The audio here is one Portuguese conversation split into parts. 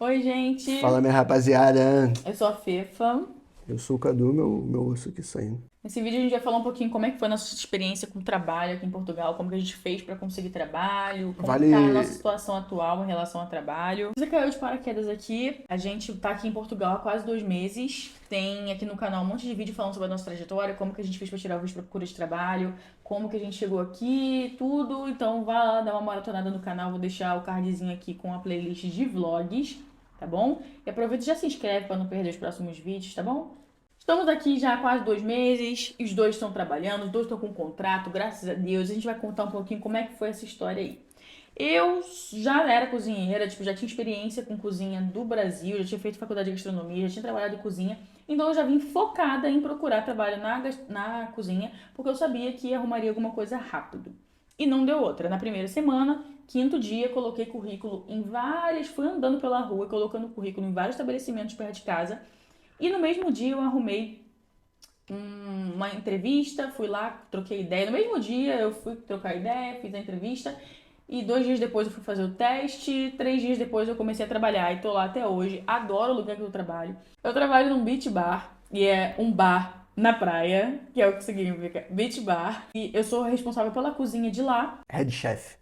Oi, gente. Fala, minha rapaziada. Eu sou a Fefa. Eu sou o Cadu, meu osso aqui saindo. Nesse vídeo a gente vai falar um pouquinho como é que foi a nossa experiência com o trabalho aqui em Portugal, como que a gente fez para conseguir trabalho, como que tá a nossa Vale. situação atual em relação ao trabalho. Você caiu de paraquedas aqui, a gente tá aqui em Portugal há quase 2 meses. Tem aqui no canal um monte de vídeo falando sobre a nossa trajetória, como que a gente fez para tirar o visto de procura de trabalho, como que a gente chegou aqui, tudo. Então vá lá dar uma maratonada no canal, vou deixar o cardzinho aqui com a playlist de vlogs, tá bom? E aproveita e já se inscreve para não perder os próximos vídeos, tá bom? Estamos aqui já há quase 2 meses, os dois estão trabalhando, os dois estão com contrato, graças a Deus. A gente vai contar um pouquinho como é que foi essa história aí. Eu já era cozinheira, tipo, já tinha experiência com cozinha do Brasil, já tinha feito faculdade de gastronomia, já tinha trabalhado em cozinha. Então eu já vim focada em procurar trabalho na cozinha, porque eu sabia que arrumaria alguma coisa rápido. E não deu outra. Na primeira semana, quinto dia, coloquei currículo em várias, fui andando pela rua e colocando currículo em vários estabelecimentos perto de casa. E no mesmo dia eu arrumei uma entrevista, fui lá, troquei ideia. No mesmo dia eu fui trocar ideia, fiz a entrevista. E 2 dias depois eu fui fazer o teste. 3 dias depois eu comecei a trabalhar e tô lá até hoje. Adoro o lugar que eu trabalho. Eu trabalho num beach bar, e é um bar na praia, que é o que significa beach bar. E eu sou responsável pela cozinha de lá. Head chef.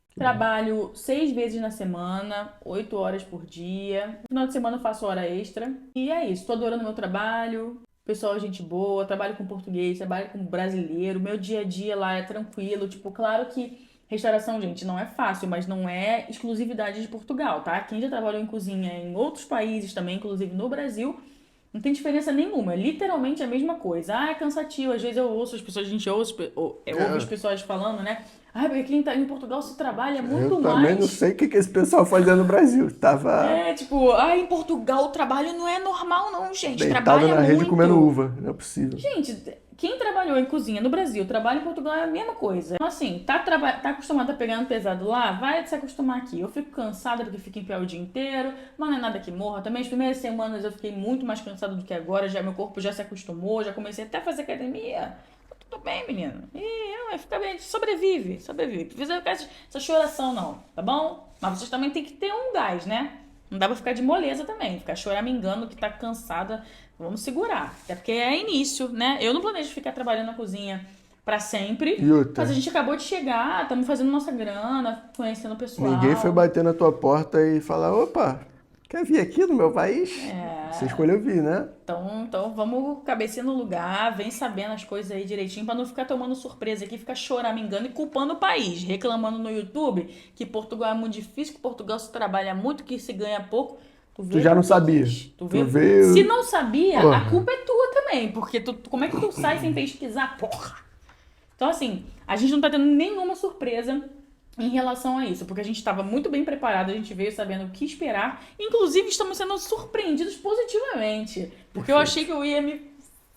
Que bom. Trabalho 6 vezes na semana, 8 horas por dia. No final de semana eu faço hora extra. E é isso, tô adorando meu trabalho. Pessoal, gente boa, trabalho com português, trabalho com brasileiro. Meu dia a dia lá é tranquilo. Tipo, claro que restauração, gente, não é fácil, mas não é exclusividade de Portugal, tá? Quem já trabalhou em cozinha em outros países também, inclusive no Brasil, não tem diferença nenhuma. É literalmente a mesma coisa. Ah, é cansativo. Às vezes eu ouço as pessoas, a gente ouve as É, pessoas falando, né? Ah, porque aqui em Portugal se trabalha eu muito também não mais. sei o que esse pessoal fazia no Brasil. Tava É, tipo, ah, em Portugal o trabalho não é normal, não, gente. deitado Trabalha na rede comendo muito. uva. Não é possível. Gente, quem trabalhou em cozinha no Brasil, trabalha em Portugal é a mesma coisa. Então, assim, tá acostumado a pegar no pesado lá, vai se acostumar aqui. Eu fico cansada porque fico em pé o dia inteiro, mas não é nada que morra. Também as primeiras semanas eu fiquei muito mais cansada do que agora, já meu corpo já se acostumou, já comecei até a fazer academia. Tá tudo bem, menino. E fica bem, sobrevive, sobrevive. Não precisa ficar essa choração, não, tá bom? Mas vocês também tem que ter um gás, né? Não dá pra ficar de moleza também, ficar choramingando que tá cansada. Vamos segurar. Até porque é início, né? Eu não planejo ficar trabalhando na cozinha pra sempre, E outra, mas a gente acabou de chegar, estamos fazendo nossa grana, conhecendo o ninguém foi pessoal. bater na tua porta e falar: opa, quer vir aqui no meu país? Você escolheu vir, né? Então vamos cabecinha no lugar, vem sabendo as coisas aí direitinho pra não ficar tomando surpresa aqui, ficar choramingando e culpando o país, reclamando no YouTube que Portugal é muito difícil, que Portugal se trabalha muito, que se ganha pouco. Tu Tu vê já não por que sabia. quis. Tu Tu vê. Se veio. não sabia, a Porra. culpa é tua também, porque como é que tu sai sem pesquisar, porra? Então, assim, a gente não tá tendo nenhuma surpresa em relação a isso, porque a gente estava muito bem preparado, a gente veio sabendo o que esperar, inclusive estamos sendo surpreendidos positivamente, porque eu achei Perfeito. que eu ia me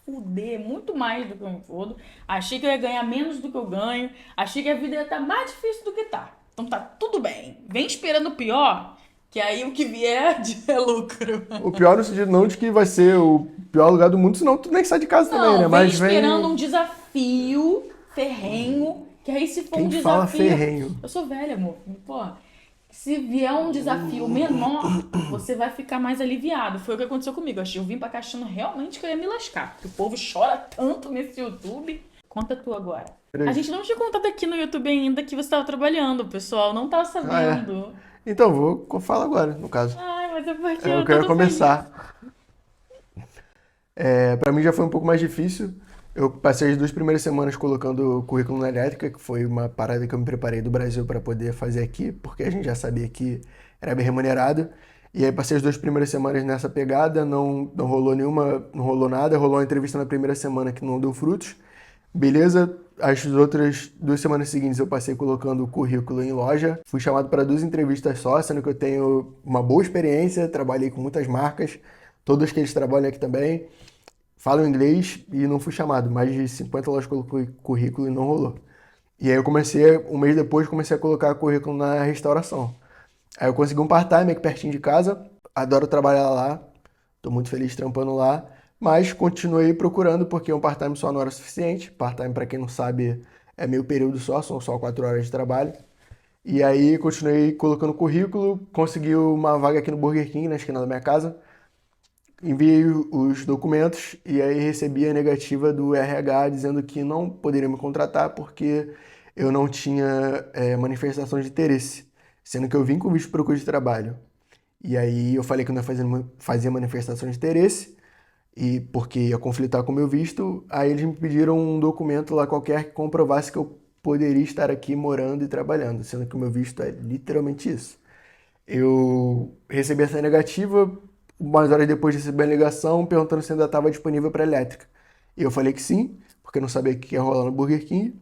fuder muito mais do que eu me fodo, achei que eu ia ganhar menos do que eu ganho, achei que a vida ia estar mais difícil do que tá. Então tá tudo bem, vem esperando o pior, que aí o que vier é lucro. O pior no sentido não de que vai ser o pior lugar do mundo, senão tu nem sai de casa também, né? Não, vem Mas esperando vem. um desafio ferrenho, que aí se for um Quem fala desafio. ferrenho? Eu sou velha, amor. Pô, se vier um desafio menor, você vai ficar mais aliviado. Foi o que aconteceu comigo. Eu vim pra cá achando realmente que eu ia me lascar. Porque o povo chora tanto nesse YouTube. Conta tu agora. A Peraí. gente não tinha contado aqui no YouTube ainda que você estava trabalhando, o pessoal não tá Ah, é. sabendo. Então, falar agora, no caso. Ai, mas é porque Eu eu tô quero tão feliz. começar. Para mim já foi um pouco mais difícil. Eu passei as 2 primeiras semanas colocando o currículo na elétrica, que foi uma parada que eu me preparei do Brasil para poder fazer aqui, porque a gente já sabia que era bem remunerado. E aí passei as 2 primeiras semanas nessa pegada, não rolou nenhuma, não rolou nada, rolou uma entrevista na primeira semana que não deu frutos. Beleza, as outras 2 semanas seguintes eu passei colocando o currículo em loja. Fui chamado para 2 entrevistas só, sendo que eu tenho uma boa experiência, trabalhei com muitas marcas, todas que eles trabalham aqui também. Falo inglês e não fui chamado. Mais de 50 lojas coloquei currículo e não rolou. E aí eu comecei, um mês depois, comecei a colocar currículo na restauração. Aí eu consegui um part-time aqui pertinho de casa, adoro trabalhar lá, tô muito feliz trampando lá, mas continuei procurando porque um part-time só não era suficiente. Part-time, para quem não sabe, é meio período só, são só 4 horas de trabalho. E aí continuei colocando currículo, consegui uma vaga aqui no Burger King, na esquina da minha casa. Enviei os documentos e aí recebi a negativa do RH dizendo que não poderia me contratar porque eu não tinha manifestação de interesse, sendo que eu vim com visto de procura de trabalho. E aí eu falei que não ia fazia manifestação de interesse, e porque ia conflitar com o meu visto, aí eles me pediram um documento lá qualquer que comprovasse que eu poderia estar aqui morando e trabalhando, sendo que o meu visto é literalmente isso. Eu recebi essa negativa, umas horas depois recebi a ligação perguntando se ainda estava disponível para elétrica. E eu falei que sim, porque eu não sabia o que ia rolar no Burger King.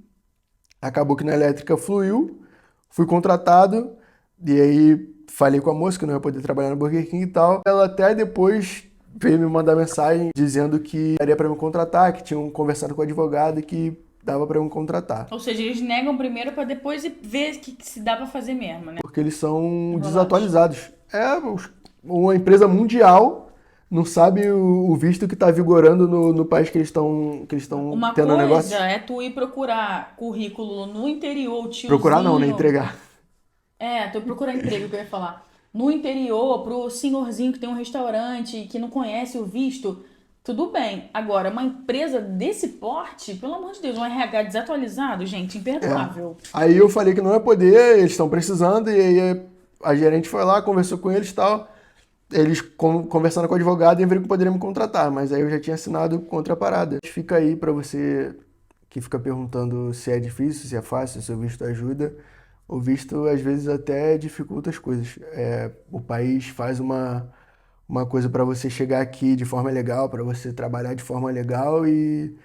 Acabou que na elétrica fluiu, fui contratado, e aí falei com a moça que não ia poder trabalhar no Burger King e tal. Ela até depois veio me mandar mensagem dizendo que daria para me contratar, que tinham conversado com o advogado e que dava para me contratar. Ou seja, eles negam primeiro pra depois ver que se dá pra fazer mesmo, né? Porque eles são Enrolados. desatualizados. Uma empresa mundial não sabe o visto que está vigorando no país que eles estão Uma tendo coisa negócio. é tu ir procurar currículo no interior, o tiozinho. Procurar não, né? Entregar. Tu procurar emprego, que eu ia falar. No interior, pro senhorzinho que tem um restaurante, que não conhece o visto, tudo bem. Agora, uma empresa desse porte, pelo amor de Deus, um RH desatualizado, gente, imperdoável. Aí eu falei que não ia poder, eles estão precisando, e aí a gerente foi lá, conversou com eles e tal. Eles conversando com o advogado e viram que poderiam me contratar, mas aí eu já tinha assinado contra a parada. Fica aí pra você que fica perguntando se é difícil, se é fácil, se o visto ajuda. O visto às vezes até dificulta as coisas. O país faz uma coisa pra você chegar aqui de forma legal, pra você trabalhar de forma legal e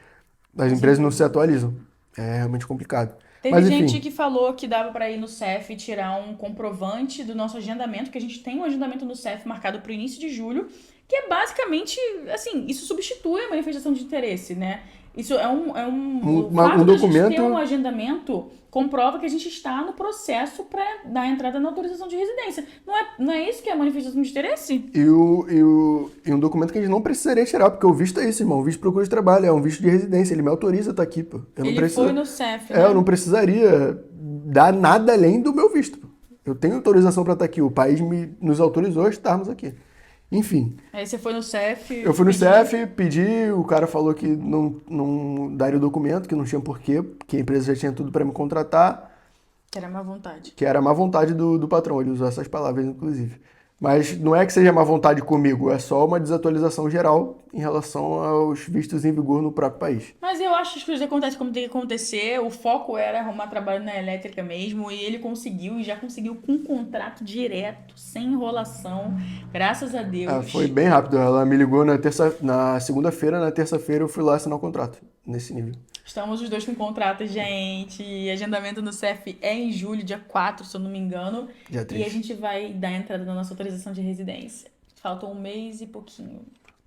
as empresas não se atualizam. É realmente complicado. Teve Mas gente enfim, que falou que dava pra ir no CEF e tirar um comprovante do nosso agendamento, que a gente tem um agendamento no CEF marcado pro início de julho, que é basicamente, assim, isso substitui a manifestação de interesse, né? Isso o um fato da gente ter um documento. agendamento comprova que a gente está no processo para dar entrada na autorização de residência. Não é isso que é a manifestação de interesse? E um documento que a gente não precisaria tirar, porque o visto é isso, irmão. O visto de procura de trabalho, é um visto de residência. Ele me autoriza a estar aqui, pô. Eu não Ele preciso. foi no CEF, né? Eu não precisaria dar nada além do meu visto, pô. Eu tenho autorização para estar aqui. O país nos autorizou a estarmos aqui. Enfim, Aí você foi no CEF, eu fui no pediu. CEF, pedi, o cara falou que não daria o documento, que não tinha porquê, que a empresa já tinha tudo para me contratar. Que era má vontade. Que era má vontade do patrão, ele usou essas palavras, inclusive. Mas não é que seja má vontade comigo, é só uma desatualização geral em relação aos vistos em vigor no próprio país. Mas eu acho que as coisas acontecem como tem que acontecer. O foco era arrumar trabalho na elétrica mesmo. E ele conseguiu, e já conseguiu com um contrato direto, sem enrolação. Graças a Deus. Foi bem rápido, ela me ligou na segunda-feira, na terça-feira eu fui lá assinar o contrato, nesse nível. Estamos os dois com contrato, gente. Agendamento no CEF é em julho, dia 4, se eu não me engano. Dia E a 3. gente vai dar entrada na nossa autorização de residência. Falta um mês e pouquinho.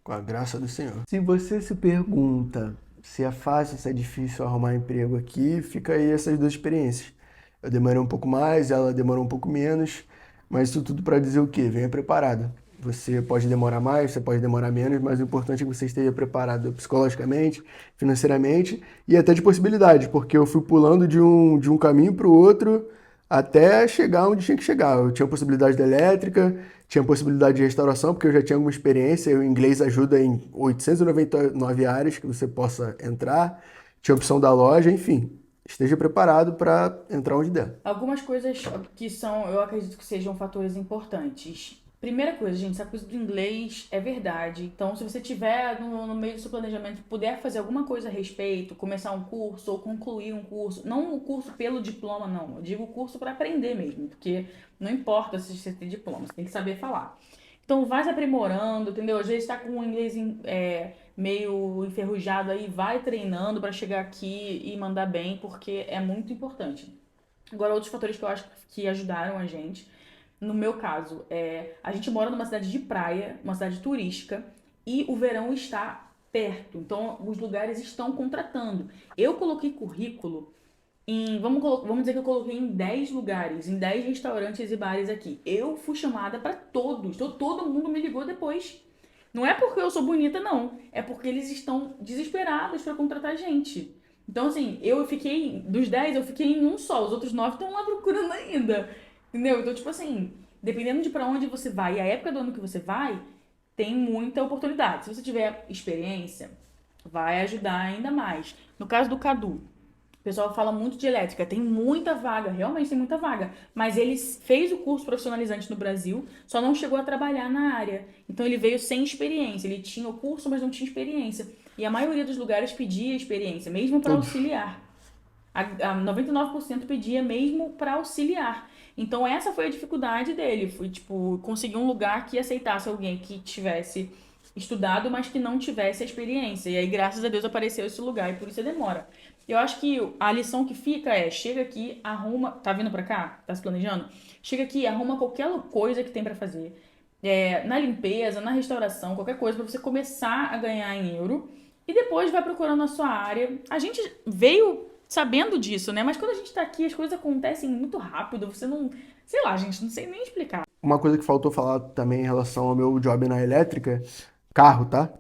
Com a graça do Senhor. Se você se pergunta se é fácil, se é difícil arrumar emprego aqui, fica aí essas duas experiências. Eu demorei um pouco mais, ela demorou um pouco menos, mas isso tudo para dizer o quê? Venha preparado. Você pode demorar mais, você pode demorar menos, mas o importante é que você esteja preparado psicologicamente, financeiramente e até de possibilidades, porque eu fui pulando de um caminho para o outro até chegar onde tinha que chegar. Eu tinha possibilidade da elétrica, tinha possibilidade de restauração, porque eu já tinha alguma experiência, o inglês ajuda em 899 áreas que você possa entrar, tinha a opção da loja, enfim. Esteja preparado para entrar onde der. Algumas coisas que são, eu acredito que sejam fatores importantes. Primeira coisa, gente, essa coisa do inglês é verdade. Então, se você tiver no meio do seu planejamento, puder fazer alguma coisa a respeito, começar um curso ou concluir um curso, não o curso pelo diploma, não. Eu digo o curso para aprender mesmo, porque não importa se você tem diploma, você tem que saber falar. Então, vai se aprimorando, entendeu? Às vezes tá com o inglês meio enferrujado aí, vai treinando para chegar aqui e mandar bem, porque é muito importante. Agora, outros fatores que eu acho que ajudaram a gente. No meu caso, a gente mora numa cidade de praia, uma cidade turística, e o verão está perto. Então, os lugares estão contratando. Eu coloquei currículo vamos dizer que eu coloquei em 10 lugares, em 10 restaurantes e bares aqui. Eu fui chamada para todos. Então, todo mundo me ligou depois. Não é porque eu sou bonita, não. É porque eles estão desesperados para contratar gente. Então, assim, dos 10, eu fiquei em um só, os outros 9 estão lá procurando ainda, entendeu? Então, tipo assim, dependendo de pra onde você vai e a época do ano que você vai, tem muita oportunidade. Se você tiver experiência, vai ajudar ainda mais. No caso do Cadu, o pessoal fala muito de elétrica, tem muita vaga, realmente tem muita vaga. Mas ele fez o curso profissionalizante no Brasil, só não chegou a trabalhar na área. Então ele veio sem experiência. Ele tinha o curso, mas não tinha experiência. E a maioria dos lugares pedia experiência, mesmo para Todos. auxiliar. A 99% pedia mesmo para auxiliar. Então essa foi a dificuldade dele. Foi tipo, conseguir um lugar que aceitasse alguém que tivesse estudado, mas que não tivesse a experiência. E aí, graças a Deus, apareceu esse lugar e por isso demora. Eu acho que a lição que fica é, chega aqui, arruma, tá vindo pra cá? Tá se planejando? Chega aqui, arruma qualquer coisa que tem pra fazer. Na limpeza, na restauração, qualquer coisa pra você começar a ganhar em euro. E depois vai procurando a sua área. A gente veio sabendo disso, né? Mas quando a gente tá aqui, as coisas acontecem muito rápido. Você não... Sei lá, gente, não sei nem explicar. Uma coisa que faltou falar também em relação ao meu job na elétrica, carro, tá?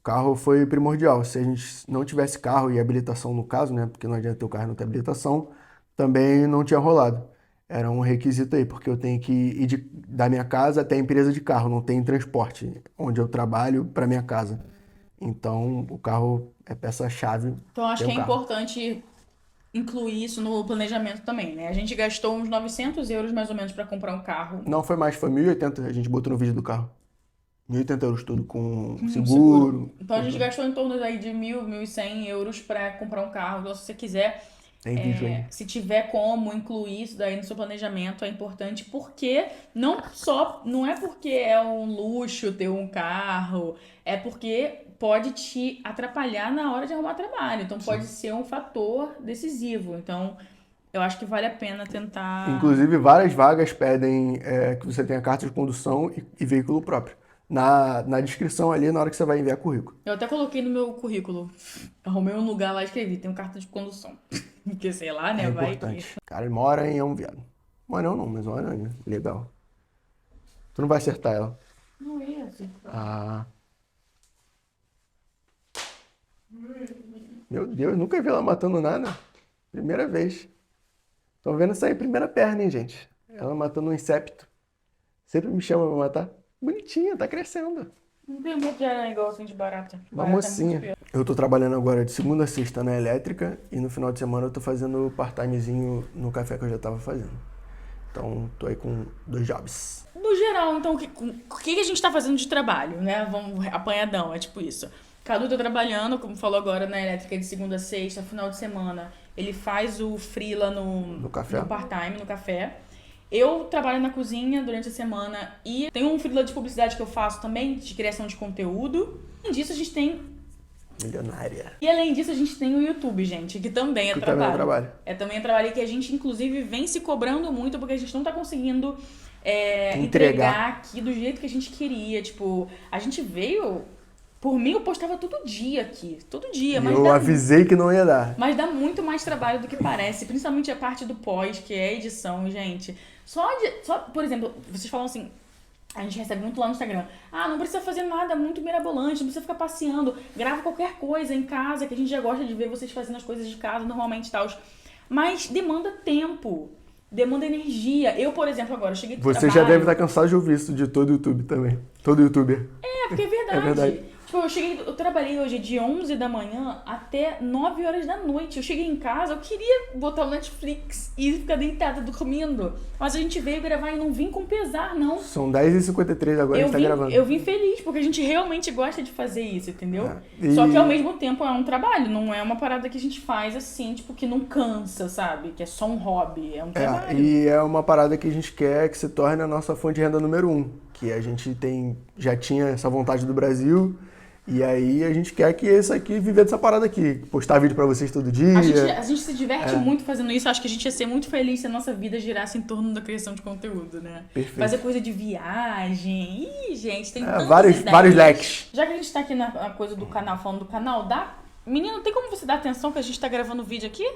Carro foi primordial. Se a gente não tivesse carro e habilitação no caso, né? Porque não adianta ter o carro e não ter habilitação, também não tinha rolado. Era um requisito aí, porque eu tenho que ir da minha casa até a empresa de carro, não tem transporte onde eu trabalho para minha casa. Então, o carro é peça-chave. Então, acho ter que um é carro. importante incluir isso no planejamento também, né? A gente gastou uns 900 euros mais ou menos pra comprar um carro Não foi mais, foi 1.080, a gente botou no vídeo do carro. 1.080 euros tudo, com com um seguro. seguro, Então, a com gente tudo. gastou em torno aí de 1.100 euros pra comprar um carro. Então, se você quiser, Tem vídeo aí. se tiver como incluir isso daí no seu planejamento, é importante porque não é porque é um luxo ter um carro, é porque pode te atrapalhar na hora de arrumar trabalho. Então, pode ser um fator decisivo. Então, eu acho que vale a pena tentar. Inclusive, várias vagas pedem que você tenha carta de condução e veículo próprio. Na descrição ali, na hora que você vai enviar currículo. Eu até coloquei no meu currículo. Arrumei um lugar lá e escrevi, tenho carta de condução. Porque sei lá, né? É Vai importante. que. Cara, ele mora em um viado. Mora não, mas uma aranha. Legal. Tu não vai acertar ela. Não ia, assim. Ah. Meu Deus, nunca vi ela matando nada. Primeira vez. Tô vendo isso aí, primeira perna, hein, gente? Ela matando um inseto. Sempre me chama pra matar. Bonitinha, tá crescendo. Não tenho medo de aranha igual assim de barata. Uma Barata é muito mocinha. pior. Eu tô trabalhando agora de segunda a sexta na elétrica e no final de semana eu tô fazendo part-timezinho no café que eu já tava fazendo. Então, tô aí com 2 jobs. No geral, então, o que a gente tá fazendo de trabalho, né? Vamos, apanhadão, é tipo isso. Cadu tá trabalhando, como falou agora, na elétrica de segunda a sexta, final de semana. Ele faz o freela No café. no part-time, no café. Eu trabalho na cozinha durante a semana e tem um freela de publicidade que eu faço também, de criação de conteúdo. Além disso, a gente tem... Milionária. E além disso, a gente tem o YouTube, gente, que também é Que trabalho. também é trabalho. Também é trabalho que a gente, inclusive, vem se cobrando muito porque a gente não tá conseguindo Entregar. entregar aqui do jeito que a gente queria. Tipo, a gente veio... Por mim, eu postava todo dia aqui. Todo dia. E eu avisei que não ia dar. Mas dá muito mais trabalho do que parece. Principalmente a parte do pós, que é a edição, gente. Só, por exemplo, vocês falam assim... A gente recebe muito lá no Instagram. Ah, não precisa fazer nada muito mirabolante, não precisa ficar passeando. Grava qualquer coisa em casa, que a gente já gosta de ver vocês fazendo as coisas de casa normalmente e tal. Mas demanda tempo, demanda energia. Eu, por exemplo, agora cheguei do Você trabalho... já deve estar cansado de ouvir isso de todo YouTube também. Todo YouTuber. Porque é verdade. É verdade. Tipo, eu trabalhei hoje de 11 da manhã até 9 horas da noite. Eu cheguei em casa, eu queria botar o Netflix e ficar deitada dormindo. Mas a gente veio gravar e não vim com pesar, não. São 10h53 agora, a gente tá gravando. Eu vim feliz, porque a gente realmente gosta de fazer isso, entendeu? É. Só que ao mesmo tempo é um trabalho, não é uma parada que a gente faz assim, tipo, que não cansa, sabe? Que é só um hobby, é um trabalho. E é uma parada que a gente quer que se torne a nossa fonte de renda número 1. Que a gente já tinha essa vontade do Brasil. E aí a gente quer que esse aqui, viver dessa parada aqui. Postar vídeo pra vocês todo dia. A gente se diverte muito fazendo isso. Acho que a gente ia ser muito feliz se a nossa vida girasse em torno da criação de conteúdo, né? Perfeito. Fazer coisa de viagem. Ih, gente, tem tantas vários ideias. leques. Já que a gente tá aqui na coisa do canal, falando do canal, Menino, tem como você dar atenção que a gente tá gravando vídeo aqui?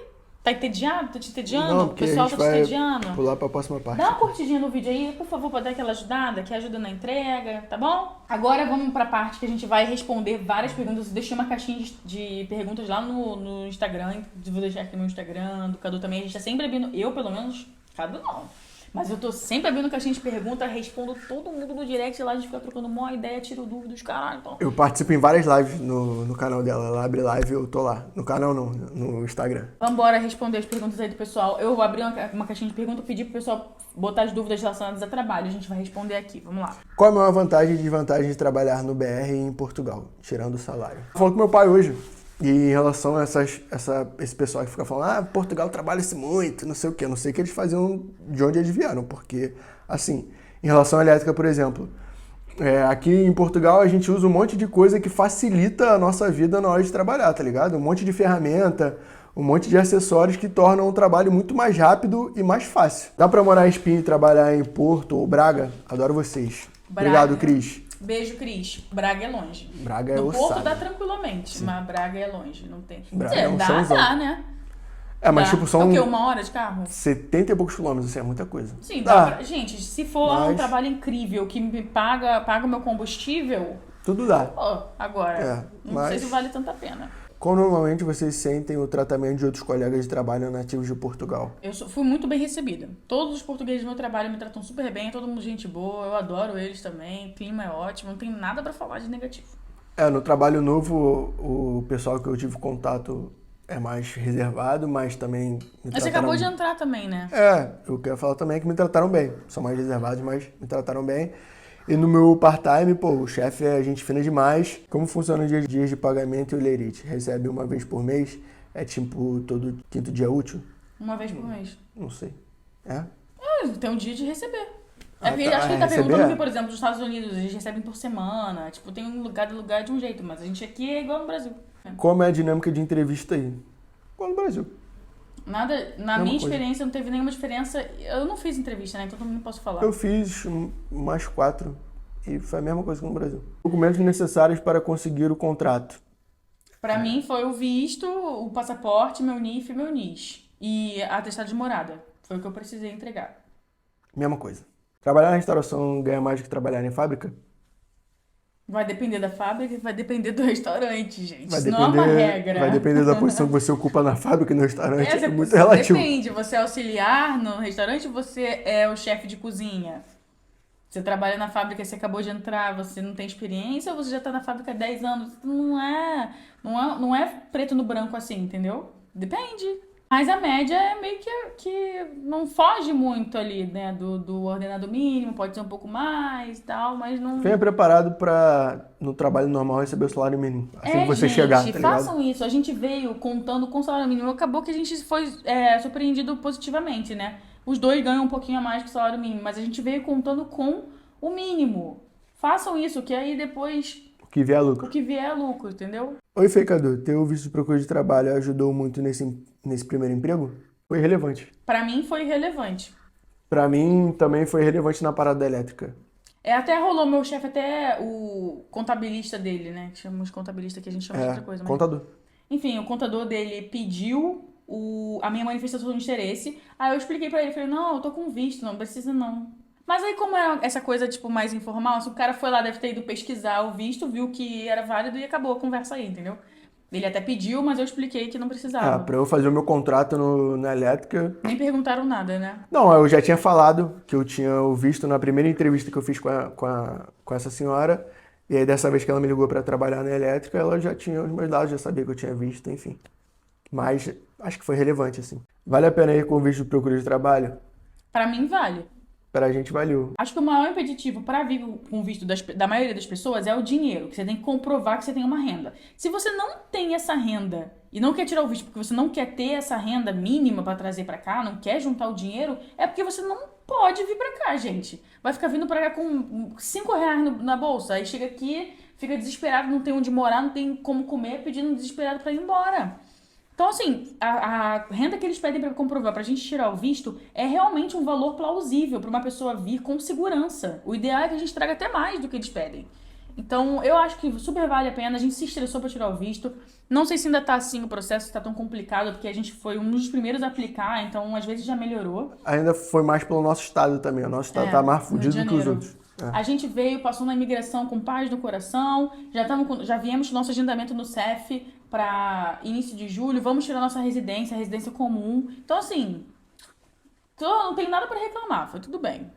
Tá entediado? Tá te entediando? Não, O porque a pessoal gente tá te vai entediando? pular pra próxima parte. Dá uma curtidinha no vídeo aí, por favor, pra dar aquela ajudada, que ajuda na entrega, tá bom? Agora vamos pra parte que a gente vai responder várias perguntas. Eu deixei uma caixinha de perguntas lá no Instagram. Vou deixar aqui no Instagram, do Cadu também. A gente tá sempre abrindo, eu pelo menos, Cadu não. Mas eu tô sempre abrindo caixinha de perguntas, respondo todo mundo no direct lá, a gente fica trocando uma ideia, tiro dúvidas, caralho. Então. Eu participo em várias lives no canal dela. Ela abre live e eu tô lá. No canal não, no Instagram. Vambora responder as perguntas aí do pessoal. Eu vou abrir uma caixinha de perguntas, pedir pro pessoal botar as dúvidas relacionadas a trabalho. A gente vai responder aqui, vamos lá. Qual a maior vantagem e desvantagem de trabalhar no BR e em Portugal, tirando o salário? Falou com meu pai hoje. E em relação a esse pessoal que fica falando, Portugal trabalha-se muito, não sei o quê. Eu não sei o que eles faziam, de onde eles vieram. Porque, assim, em relação à elétrica, por exemplo, aqui em Portugal a gente usa um monte de coisa que facilita a nossa vida na hora de trabalhar, tá ligado? Um monte de ferramenta, um monte de acessórios que tornam o trabalho muito mais rápido e mais fácil. Dá pra morar em Espinho e trabalhar em Porto ou Braga? Adoro vocês. Braga. Obrigado, Cris. Beijo, Cris. Braga é longe. Braga é no ossado. Porto dá tranquilamente, sim. Mas Braga é longe, não tem. Braga é um chãozão. Dá, né? Mas dá. tipo, são... É o quê? 1 hora de carro? 70 e poucos quilômetros, assim, é muita coisa. Sim, dá. Gente, se for um trabalho incrível que me paga o meu combustível... Tudo dá. Pô, agora, não sei se vale tanta pena. Como normalmente vocês sentem o tratamento de outros colegas de trabalho nativos de Portugal? Eu fui muito bem recebida. Todos os portugueses do meu trabalho me tratam super bem, todo mundo gente boa, eu adoro eles também, o clima é ótimo, não tem nada pra falar de negativo. No trabalho novo, o pessoal que eu tive contato é mais reservado, mas também me Mas você acabou de entrar também, né? Eu quero falar também é que me trataram bem. São mais reservados, mas me trataram bem. E no meu part-time, o chefe é gente fina demais. Como funciona os dias de pagamento e o lerite? Recebe uma vez por mês? É tipo todo quinto dia útil? Uma vez por mês. Não sei. Tem um dia de receber. Acho que ele tá perguntando que, por exemplo, nos Estados Unidos eles recebem por semana. Tipo, tem um lugar de um jeito, mas a gente aqui é igual no Brasil. Como é a dinâmica de entrevista aí? Igual no Brasil. Nada, na minha experiência não teve nenhuma diferença. Eu não fiz entrevista, né? Então não posso falar. Eu fiz mais 4 e foi a mesma coisa que no Brasil. Documentos necessários para conseguir o contrato. Pra mim foi o visto, o passaporte, meu NIF e meu NIS. E a atestado de morada. Foi o que eu precisei entregar. Mesma coisa. Trabalhar na restauração ganha mais do que trabalhar em fábrica? Vai depender da fábrica e vai depender do restaurante, gente. Isso não é uma regra. Vai depender da posição que você ocupa na fábrica e no restaurante. É muito relativo. Depende. Você é auxiliar no restaurante ou você é o chefe de cozinha? Você trabalha na fábrica, você acabou de entrar, você não tem experiência, ou você já tá na fábrica há 10 anos? Não é preto no branco assim, entendeu? Depende. Mas a média é meio que não foge muito ali, né, do ordenado mínimo, pode ser um pouco mais e tal, mas não... Venha preparado para, no trabalho normal, receber o salário mínimo. Assim que você chegar, tá ligado? Façam isso. A gente veio contando com o salário mínimo. Acabou que a gente foi surpreendido positivamente, né? Os dois ganham um pouquinho a mais que o salário mínimo, mas a gente veio contando com o mínimo. Façam isso, que aí depois... O que vier é lucro. O que vier é lucro, entendeu? Oi, Cadu. Ter visto de procura de trabalho ajudou muito nesse primeiro emprego? Foi relevante. Pra mim foi relevante. Pra mim também foi relevante na parada elétrica. Até rolou meu chefe, até o contabilista dele, né? Que chamamos de contabilista, que a gente chama de outra coisa. Mas... contador. Enfim, o contador dele pediu a minha manifestação de interesse. Aí eu expliquei pra ele, falei, não, eu tô com visto, não precisa não. Mas aí como é essa coisa, tipo, mais informal, assim, o cara foi lá, deve ter ido pesquisar o visto, viu que era válido e acabou a conversa aí, entendeu? Ele até pediu, mas eu expliquei que não precisava. Pra eu fazer o meu contrato na elétrica... Nem perguntaram nada, né? Não, eu já tinha falado que eu tinha o visto na primeira entrevista que eu fiz com essa senhora. E aí dessa vez que ela me ligou pra trabalhar na elétrica, ela já tinha os meus dados, já sabia que eu tinha visto, enfim. Mas acho que foi relevante, assim. Vale a pena ir com o visto de procura de trabalho? Pra mim, vale. Pra gente valeu. Acho que o maior impeditivo para vir com visto da maioria das pessoas é o dinheiro, que você tem que comprovar que você tem uma renda. Se você não tem essa renda e não quer tirar o visto porque você não quer ter essa renda mínima para trazer para cá, não quer juntar o dinheiro, é porque você não pode vir para cá, gente. Vai ficar vindo para cá com R$5 na bolsa, aí chega aqui, fica desesperado, não tem onde morar, não tem como comer, pedindo desesperado para ir embora. Então, assim, a renda que eles pedem para comprovar, pra gente tirar o visto, é realmente um valor plausível para uma pessoa vir com segurança. O ideal é que a gente traga até mais do que eles pedem. Então, eu acho que super vale a pena. A gente se estressou pra tirar o visto. Não sei se ainda tá assim o processo, se tá tão complicado, porque a gente foi um dos primeiros a aplicar, então às vezes já melhorou. Ainda foi mais pelo nosso estado também. O nosso estado tá mais No Rio de fudido do que os Janeiro. outros. É. A gente veio, passou na imigração com paz no coração, já viemos com nosso agendamento no CEF para início de julho, vamos tirar nossa residência, residência comum. Então, assim, não tenho nada para reclamar, foi tudo bem.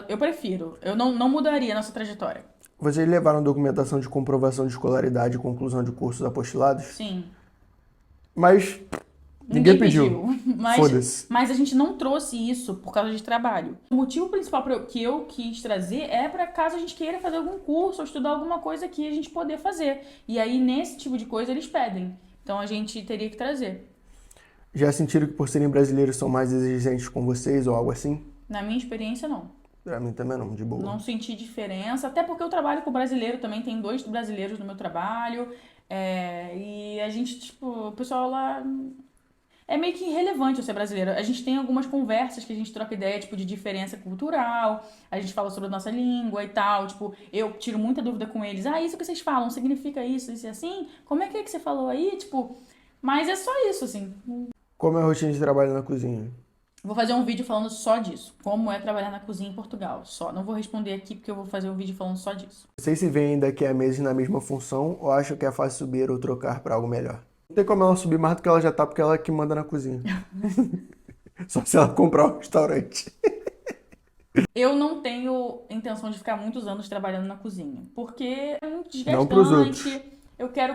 Eu prefiro, eu não mudaria a nossa trajetória. Vocês levaram documentação de comprovação de escolaridade e conclusão de cursos apostilados? Sim. Mas ninguém pediu. Foda-se. Mas a gente não trouxe isso por causa de trabalho. O motivo principal que eu quis trazer é para caso a gente queira fazer algum curso ou estudar alguma coisa aqui, a gente poder fazer. E aí, nesse tipo de coisa, eles pedem. Então, a gente teria que trazer. Já sentiram que por serem brasileiros são mais exigentes com vocês ou algo assim? Na minha experiência, não. Pra mim também não, de boa. Não senti diferença, até porque eu trabalho com brasileiro também, tem 2 brasileiros no meu trabalho. E a gente, tipo, o pessoal lá... É meio que irrelevante eu ser brasileiro. A gente tem algumas conversas que a gente troca ideia, tipo, de diferença cultural. A gente fala sobre a nossa língua e tal. Tipo, eu tiro muita dúvida com eles. Ah, isso que vocês falam significa isso e assim? Como é que você falou aí? Tipo, mas é só isso, assim. Como é a rotina de trabalho na cozinha? Vou fazer um vídeo falando só disso. Como é trabalhar na cozinha em Portugal. Só. Não vou responder aqui porque eu vou fazer um vídeo falando só disso. Vocês se veem daqui a meses na mesma função ou acham que é fácil subir ou trocar pra algo melhor? Não tem como ela subir mais do que ela já tá, porque ela é que manda na cozinha. Só se ela comprar um restaurante. Eu não tenho intenção de ficar muitos anos trabalhando na cozinha. Porque é muito Não pros outros. desgastante. Eu quero...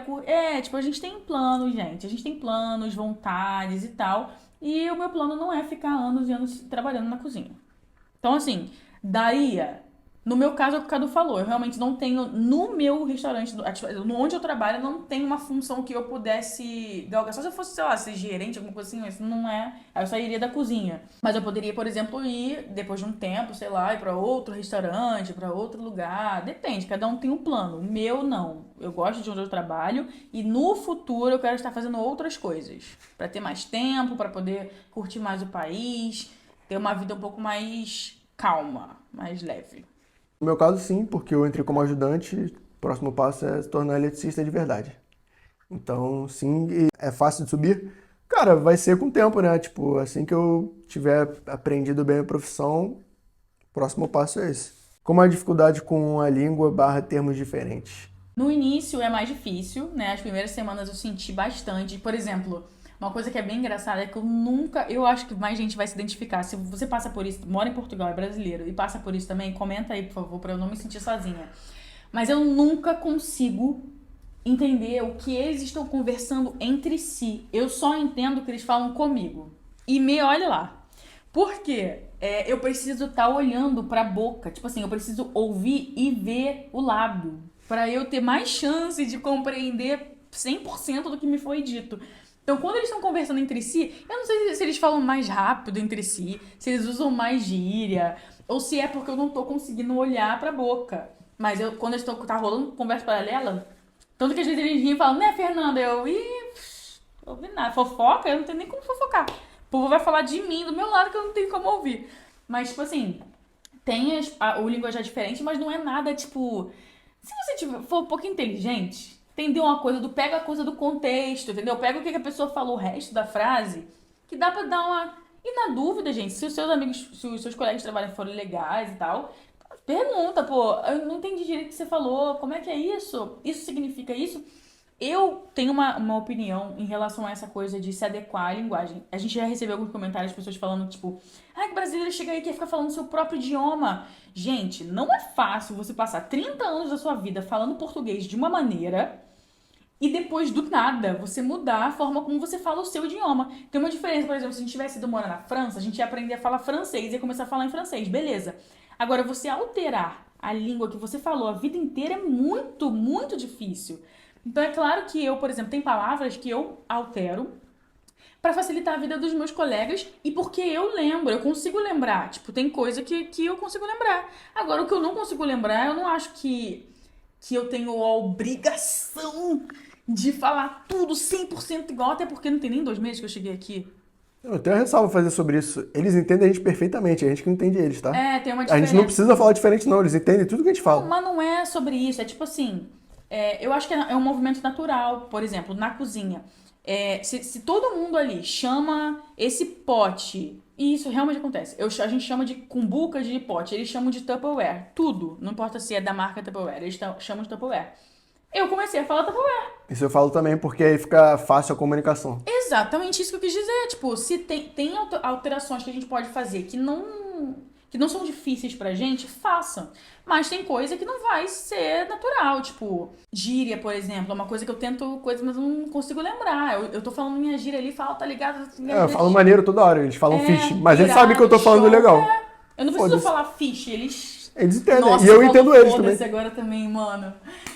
tipo, a gente tem planos, gente. A gente tem planos, vontades e tal. E o meu plano não é ficar anos e anos trabalhando na cozinha. Então, assim, daria... No meu caso, é o que o Cadu falou. Eu realmente não tenho... No meu restaurante, onde eu trabalho, não tem uma função que eu pudesse galgar. Só se eu fosse, sei lá, ser gerente, alguma coisa assim. Mas não é... Aí eu sairia da cozinha. Mas eu poderia, por exemplo, ir, depois de um tempo, sei lá, ir pra outro restaurante, pra outro lugar. Depende, cada um tem um plano. O meu, não. Eu gosto de onde eu trabalho. E no futuro, eu quero estar fazendo outras coisas. Pra ter mais tempo, pra poder curtir mais o país. Ter uma vida um pouco mais calma, mais leve. No meu caso, sim, porque eu entrei como ajudante, o próximo passo é se tornar eletricista de verdade. Então, sim, e é fácil de subir? Cara, vai ser com o tempo, né? Tipo, assim que eu tiver aprendido bem a profissão, o próximo passo é esse. Como a dificuldade com a língua / termos diferentes? No início é mais difícil, né? As primeiras semanas eu senti bastante. Por exemplo, uma coisa que é bem engraçada é que eu acho que mais gente vai se identificar. Se você passa por isso, mora em Portugal, é brasileiro, e passa por isso também, comenta aí, por favor, pra eu não me sentir sozinha. Mas eu nunca consigo entender o que eles estão conversando entre si. Eu só entendo o que eles falam comigo. E olha lá. Por quê? Eu preciso estar olhando pra boca. Tipo assim, eu preciso ouvir e ver o lábio. Pra eu ter mais chance de compreender 100% do que me foi dito. Então, quando eles estão conversando entre si, eu não sei se eles falam mais rápido entre si, se eles usam mais gíria, ou se é porque eu não tô conseguindo olhar pra boca. Mas quando eles tá rolando conversa paralela, tanto que às vezes eles riem e falam, né, Fernanda? Não ouvi nada. Fofoca? Eu não tenho nem como fofocar. O povo vai falar de mim, do meu lado, que eu não tenho como ouvir. Mas, tipo assim, tem o linguajar diferente, mas não é nada, tipo... Se você for um pouco inteligente, entender uma coisa pega a coisa do contexto, entendeu? Pega o que a pessoa falou, o resto da frase, que dá pra dar uma... E na dúvida, gente, se os seus amigos, se os seus colegas de trabalho forem legais e tal, pergunta, pô, eu não entendi direito o que você falou, como é que é isso? Isso significa isso? Eu tenho uma opinião em relação a essa coisa de se adequar à linguagem. A gente já recebeu alguns comentários de pessoas falando, tipo, que brasileiro chega aí e quer ficar falando seu próprio idioma. Gente, não é fácil você passar 30 anos da sua vida falando português de uma maneira e depois, do nada, você mudar a forma como você fala o seu idioma. Tem uma diferença, por exemplo, se a gente tivesse ido morar na França, a gente ia aprender a falar francês e ia começar a falar em francês, beleza. Agora, você alterar a língua que você falou a vida inteira é muito, muito difícil. Então, é claro que eu, por exemplo, tem palavras que eu altero pra facilitar a vida dos meus colegas e porque eu lembro, eu consigo lembrar. Tipo, tem coisa que eu consigo lembrar. Agora, o que eu não consigo lembrar, eu não acho que eu tenho a obrigação de falar tudo 100% igual, até porque não tem nem 2 meses que eu cheguei aqui. Eu tenho uma ressalva a fazer sobre isso. Eles entendem a gente perfeitamente, a gente que não entende eles, tá? É, tem uma A gente não diferença. precisa falar diferente, não. Eles entendem tudo que a gente Não, fala. mas não é sobre isso. É tipo assim, eu acho que é um movimento natural. Por exemplo, na cozinha. Se todo mundo ali chama esse pote, e isso realmente acontece. A gente chama de cumbuca de pote, eles chamam de Tupperware. Tudo, não importa se é da marca Tupperware, eles chamam de Tupperware. Eu comecei a falar Tupperware. Isso eu falo também porque aí fica fácil a comunicação. Exatamente isso que eu quis dizer. Tipo, se tem alterações que a gente pode fazer que não são difíceis pra gente, faça. Mas tem coisa que não vai ser natural. Tipo, gíria, por exemplo, é uma coisa que eu tento coisa, mas eu não consigo lembrar. Eu tô falando minha gíria ali, falo, tá ligado? Minha Eu gíria falo maneiro toda hora, eles falam fish, mas eles sabem que eu irado, tô falando show. legal. Eu não preciso Foda-se. falar fish, eles. Eles entendem. Nossa, E eu você entendo falou eles foda-se também. agora também, mano.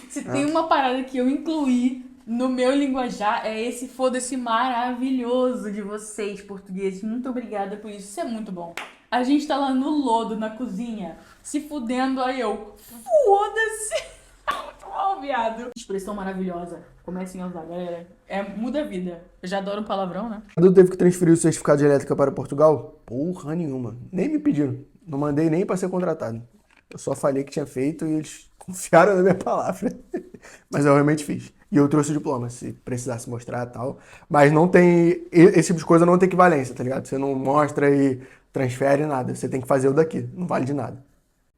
Se tem uma parada que eu incluí no meu linguajar, é esse foda-se maravilhoso de vocês, portugueses. Muito obrigada por isso. Isso é muito bom. A gente tá lá no lodo, na cozinha, se fudendo, aí eu. Foda-se! Muito bom, viado. Expressão maravilhosa. Comecem a usar, galera. Muda a vida. Eu já adoro um palavrão, né? Quando teve que transferir o certificado de elétrica para Portugal, porra nenhuma. Nem me pediram. Não mandei nem para ser contratado. Eu só falei que tinha feito e eles confiaram na minha palavra. Mas eu realmente fiz. E eu trouxe o diploma, se precisasse mostrar e tal. Mas não tem. Esse tipo de coisa não tem equivalência, tá ligado? Você não mostra e transfere nada. Você tem que fazer o daqui. Não vale de nada.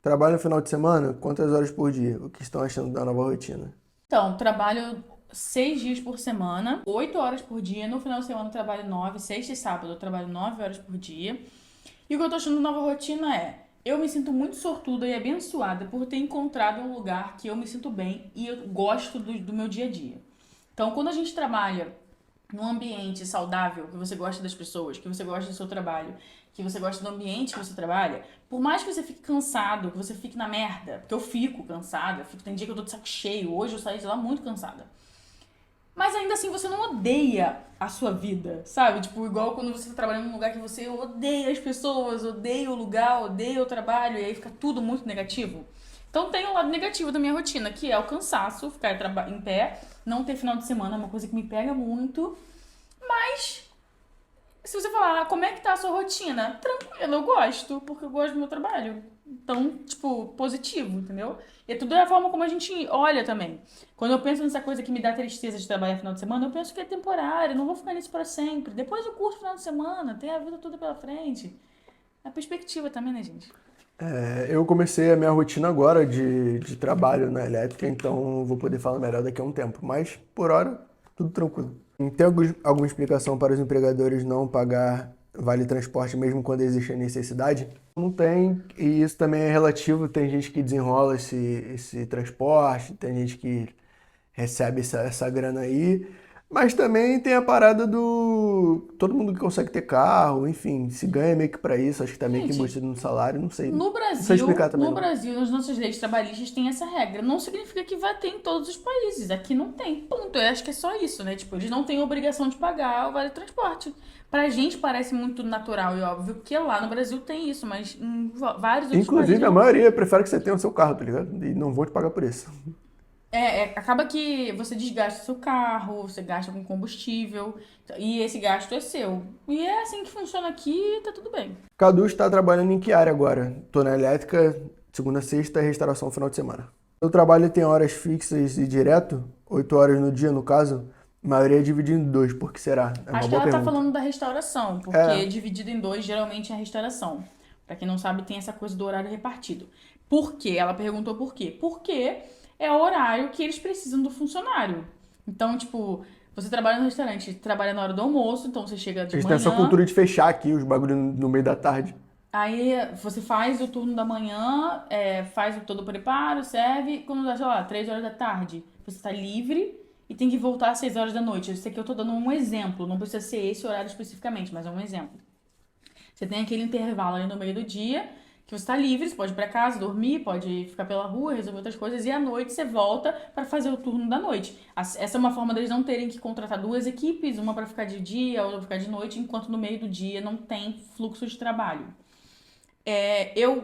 Trabalho no final de semana, quantas horas por dia? O que estão achando da nova rotina? Então, trabalho 6 dias por semana, 8 horas por dia. No final de semana eu trabalho 9, sexta e sábado eu trabalho 9 horas por dia. E o que eu tô achando da nova rotina eu me sinto muito sortuda e abençoada por ter encontrado um lugar que eu me sinto bem e eu gosto do meu dia a dia. Então, quando a gente trabalha num ambiente saudável, que você gosta das pessoas, que você gosta do seu trabalho, que você gosta do ambiente que você trabalha, por mais que você fique cansado, que você fique na merda, porque eu fico cansada, tem dia que eu tô de saco cheio, hoje eu saí de lá muito cansada. Mas ainda assim você não odeia a sua vida, sabe? Tipo, igual quando você tá trabalhando num lugar que você odeia as pessoas, odeia o lugar, odeia o trabalho, e aí fica tudo muito negativo. Então tem um lado negativo da minha rotina, que é o cansaço, ficar em pé, não ter final de semana, é uma coisa que me pega muito. Mas, se você falar, como é que tá a sua rotina? Tranquilo, eu gosto, porque eu gosto do meu trabalho. Então, tipo, positivo, entendeu? E tudo é a forma como a gente olha também. Quando eu penso nessa coisa que me dá tristeza de trabalhar final de semana, eu penso que é temporário, não vou ficar nisso pra sempre. Depois eu curto final de semana, tem a vida toda pela frente. A perspectiva também, né, gente? Eu comecei a minha rotina agora de trabalho na elétrica, então vou poder falar melhor daqui a um tempo. Mas, por hora, tudo tranquilo. Tem alguma explicação para os empregadores não pagar vale transporte mesmo quando existe a necessidade? Não tem, e isso também é relativo. Tem gente que desenrola esse transporte, tem gente que recebe essa grana aí. Mas também tem a parada do. Todo mundo que consegue ter carro, enfim, se ganha meio que pra isso, acho que tá meio que Gente, embutido no salário, não sei. no Não sei explicar Brasil, também no não. Brasil, nas nossas leis trabalhistas tem essa regra. Não significa que vai ter em todos os países. Aqui não tem. Ponto. Eu acho que é só isso, né? Tipo, eles não têm obrigação de pagar o vale-transporte. Pra gente parece muito natural e óbvio que lá no Brasil tem isso, mas em vários outros países Inclusive, a não. maioria prefere que você tenha o seu carro, tá ligado? E não vão te pagar por isso. Acaba que você desgasta o seu carro, você gasta com combustível, e esse gasto é seu. E é assim que funciona aqui e tá tudo bem. Cadu está trabalhando em que área agora? Tô na elétrica, segunda, sexta, restauração final de semana. O trabalho tem horas fixas e direto, 8 horas no dia, no caso. A maioria é dividida em dois, por que será? É uma Acho que boa ela tá pergunta. falando da restauração, É, porque dividido em dois geralmente é a restauração. Pra quem não sabe, tem essa coisa do horário repartido. Por quê? Ela perguntou por quê. Porque é o horário que eles precisam do funcionário. Então, tipo, você trabalha no restaurante, trabalha na hora do almoço, então você chega de eles têm essa manhã, cultura de fechar aqui os bagulhos no meio da tarde. aí você faz o turno da manhã, faz todo o preparo, serve, quando dá, sei lá, 3 horas da tarde, você tá livre e tem que voltar às 6 horas da noite. Eu sei que eu tô dando um exemplo, não precisa ser esse horário especificamente, mas é um exemplo. Você tem aquele intervalo ali no meio do dia que você tá livre, você pode ir pra casa, dormir, pode ficar pela rua, resolver outras coisas, e à noite você volta pra fazer o turno da noite. Essa é uma forma deles não terem que contratar duas equipes, uma pra ficar de dia, outra pra ficar de noite, enquanto no meio do dia não tem fluxo de trabalho. Eu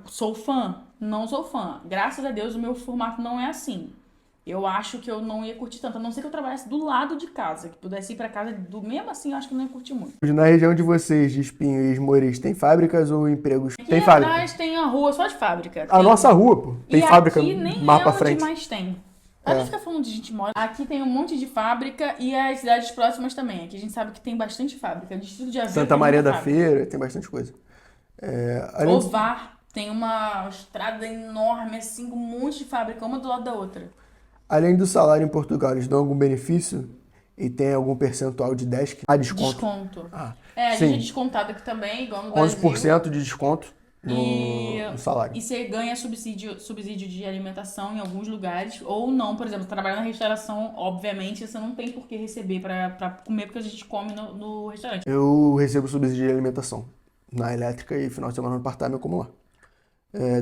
sou fã? Não sou fã. Graças a Deus o meu formato não é assim. eu acho que eu não ia curtir tanto. A não ser que eu trabalhasse do lado de casa, que pudesse ir pra casa do mesmo assim, eu acho que eu não ia curtir muito. Na região de vocês, de Espinho e Esmoriz, tem fábricas ou empregos? Aqui Tem fábrica. atrás tem a rua só de fábrica. A nossa rua, pô. Tem E fábrica aqui nem mais é pra onde frente. mais tem. A gente fica falando de gente mora. Aqui tem um monte de fábrica e as cidades próximas também. Aqui a gente sabe que tem bastante fábrica. Distrito de Aveiro Santa tem Maria muita da fábrica. Feira, tem bastante coisa. Além Ovar tem uma estrada enorme, assim, com um monte de fábrica, uma do lado da outra. Além do salário em Portugal, eles dão algum benefício? E tem algum percentual de 10%? Ah, desconto. Desconto. Ah, A sim. gente é descontado aqui também, igual no Brasil. 11% de desconto E no salário. E você ganha subsídio de alimentação em alguns lugares, ou não, por exemplo, trabalhar na restauração, obviamente, você não tem por que receber pra comer, porque a gente come no restaurante. Eu recebo subsídio de alimentação na elétrica e final de semana no part-time eu como lá.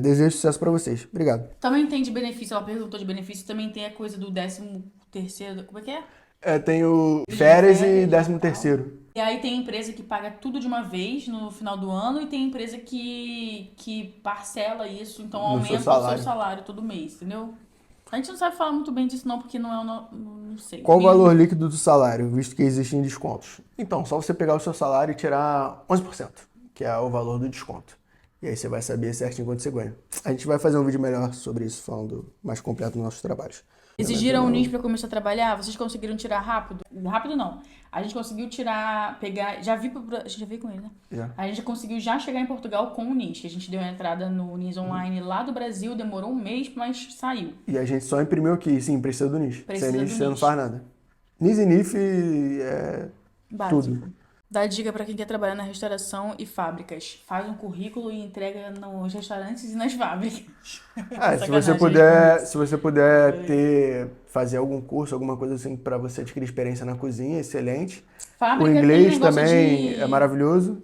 Desejo sucesso pra vocês. Obrigado. Também tem de benefício, ela perguntou de benefício, também tem a coisa do 13º, como é que é? Tenho férias e Férias, 13º. E aí tem empresa que paga tudo de uma vez no final do ano e tem empresa que parcela isso, então No aumenta seu o salário. seu salário todo mês, entendeu? A gente não sabe falar muito bem disso não, porque não é não sei. Qual o valor líquido do salário, visto que existem descontos? Então, só você pegar o seu salário e tirar 11%, que é o valor do desconto. E aí você vai saber certinho quanto você ganha. A gente vai fazer um vídeo melhor sobre isso, falando mais completo dos nossos trabalhos. Exigiram o NIS pra começar a trabalhar? Vocês conseguiram tirar rápido? Rápido não. A gente conseguiu pegar, a gente já veio com ele, né? Já. A gente conseguiu já chegar em Portugal com o NIS, que a gente deu a entrada no NIS online lá do Brasil, demorou um mês, mas saiu. E a gente só imprimiu aqui, sim, precisa do NIS. Precisa Sem do NIS você não NIS. faz nada. NIS e NIF é Básico. tudo. Dá dica pra quem quer trabalhar na restauração e fábricas. Faz um currículo e entrega nos restaurantes e nas fábricas. Se você puder fazer algum curso, alguma coisa assim pra você adquirir experiência na cozinha, excelente. Fábrica O tem inglês negócio também de... é maravilhoso.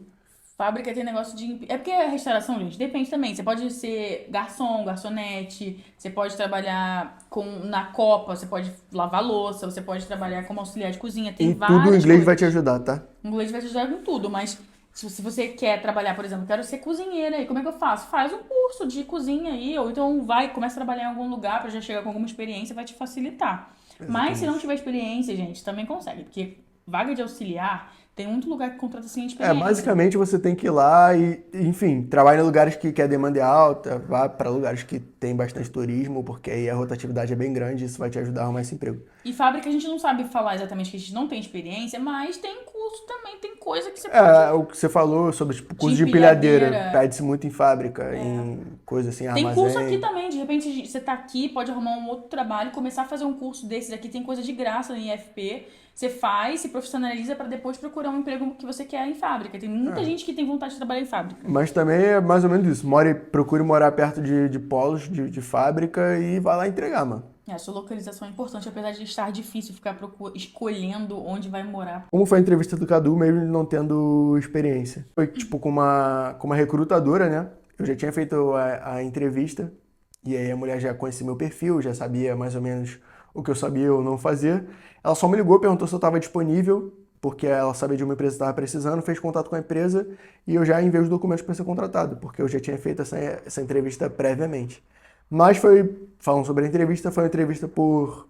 Fábrica tem negócio de... É porque a restauração, gente, depende também. Você pode ser garçom, garçonete, você pode trabalhar na copa, você pode lavar louça, você pode trabalhar como auxiliar de cozinha. Tem Em várias tudo o inglês coisas. vai te ajudar, tá? O inglês vai te ajudar com tudo, mas se você quer trabalhar, por exemplo, quero ser cozinheira, e como é que eu faço? Faz um curso de cozinha aí, ou então começa a trabalhar em algum lugar pra já chegar com alguma experiência, vai te facilitar. Mas se não tiver experiência, gente, também consegue, porque vaga de auxiliar, tem muito lugar que contrata sem experiência. Basicamente você tem que ir lá e, enfim, trabalha em lugares que a demanda é alta, vá para lugares que tem bastante turismo, porque aí a rotatividade é bem grande e isso vai te ajudar a arrumar esse emprego. E fábrica a gente não sabe falar exatamente que a gente não tem experiência, mas tem curso também, tem coisa que você pode... O que você falou sobre tipo, curso de empilhadeira. empilhadeira, pede-se muito em fábrica, em coisa assim, Tem armazém. curso aqui também, de repente você tá aqui, pode arrumar um outro trabalho, começar a fazer um curso desses aqui, tem coisa de graça no IFP, você faz, se profissionaliza pra depois procurar um emprego que você quer em fábrica. Tem muita gente que tem vontade de trabalhar em fábrica. Mas também é mais ou menos isso. Procure morar perto de polos de fábrica e vá lá entregar, mano. A sua localização é importante, apesar de estar difícil ficar escolhendo onde vai morar. Como foi a entrevista do Cadu, mesmo não tendo experiência? Foi tipo com uma recrutadora, né? Eu já tinha feito a entrevista e aí a mulher já conhecia meu perfil, já sabia mais ou menos o que eu sabia ou não fazer. Ela só me ligou, perguntou se eu estava disponível, porque ela sabia de uma empresa que estava precisando, fez contato com a empresa e eu já enviei os documentos para ser contratado, porque eu já tinha feito essa entrevista previamente. Mas falando sobre a entrevista, foi uma entrevista por...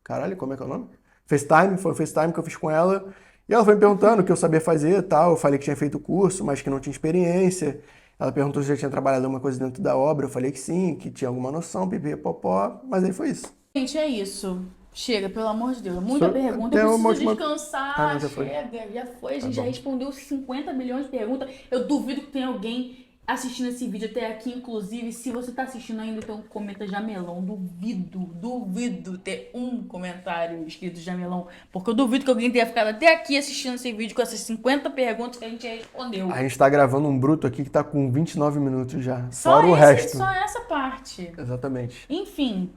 Caralho, como é que é o nome? FaceTime, foi o FaceTime que eu fiz com ela. E ela foi me perguntando o que eu sabia fazer e tal. Eu falei que tinha feito o curso, mas que não tinha experiência. Ela perguntou se eu já tinha trabalhado alguma coisa dentro da obra. Eu falei que sim, que tinha alguma noção, pipi, popó. Mas aí foi isso. Gente, é isso. Chega, pelo amor de Deus. Muita pergunta. Tem Eu uma preciso última- descansar. não, já foi. Chega, já foi. A gente já bom. respondeu 50 milhões de perguntas. Eu duvido que tenha alguém assistindo esse vídeo até aqui. Inclusive, se você tá assistindo ainda, então comenta Jamelão. Duvido ter um comentário escrito Jamelão. Porque eu duvido que alguém tenha ficado até aqui assistindo esse vídeo com essas 50 perguntas que a gente respondeu. A gente tá gravando um bruto aqui que tá com 29 minutos já. Fora o resto. Só essa parte. Exatamente. Enfim,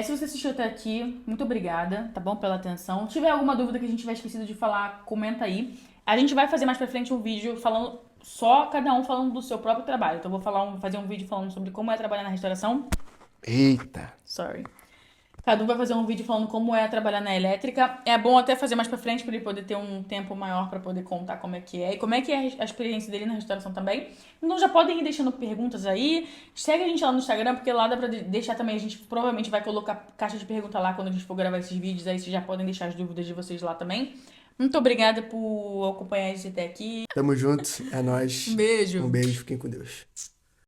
se você assistiu até aqui, muito obrigada, tá bom? Pela atenção. Se tiver alguma dúvida que a gente tiver esquecido de falar, comenta aí. A gente vai fazer mais pra frente um vídeo falando, só cada um falando do seu próprio trabalho. Então eu vou fazer um vídeo falando sobre como é trabalhar na restauração. Eita. Sorry. Cadu vai fazer um vídeo falando como é trabalhar na elétrica. É bom até fazer mais pra frente pra ele poder ter um tempo maior pra poder contar como é que é. E como é que é a experiência dele na restauração também. Então já podem ir deixando perguntas aí. Segue a gente lá no Instagram, porque lá dá pra deixar também. A gente provavelmente vai colocar caixa de pergunta lá quando a gente for gravar esses vídeos. Aí vocês já podem deixar as dúvidas de vocês lá também. Muito obrigada por acompanhar a gente até aqui. Tamo junto, é Um nóis. Um beijo. beijo, fiquem com Deus.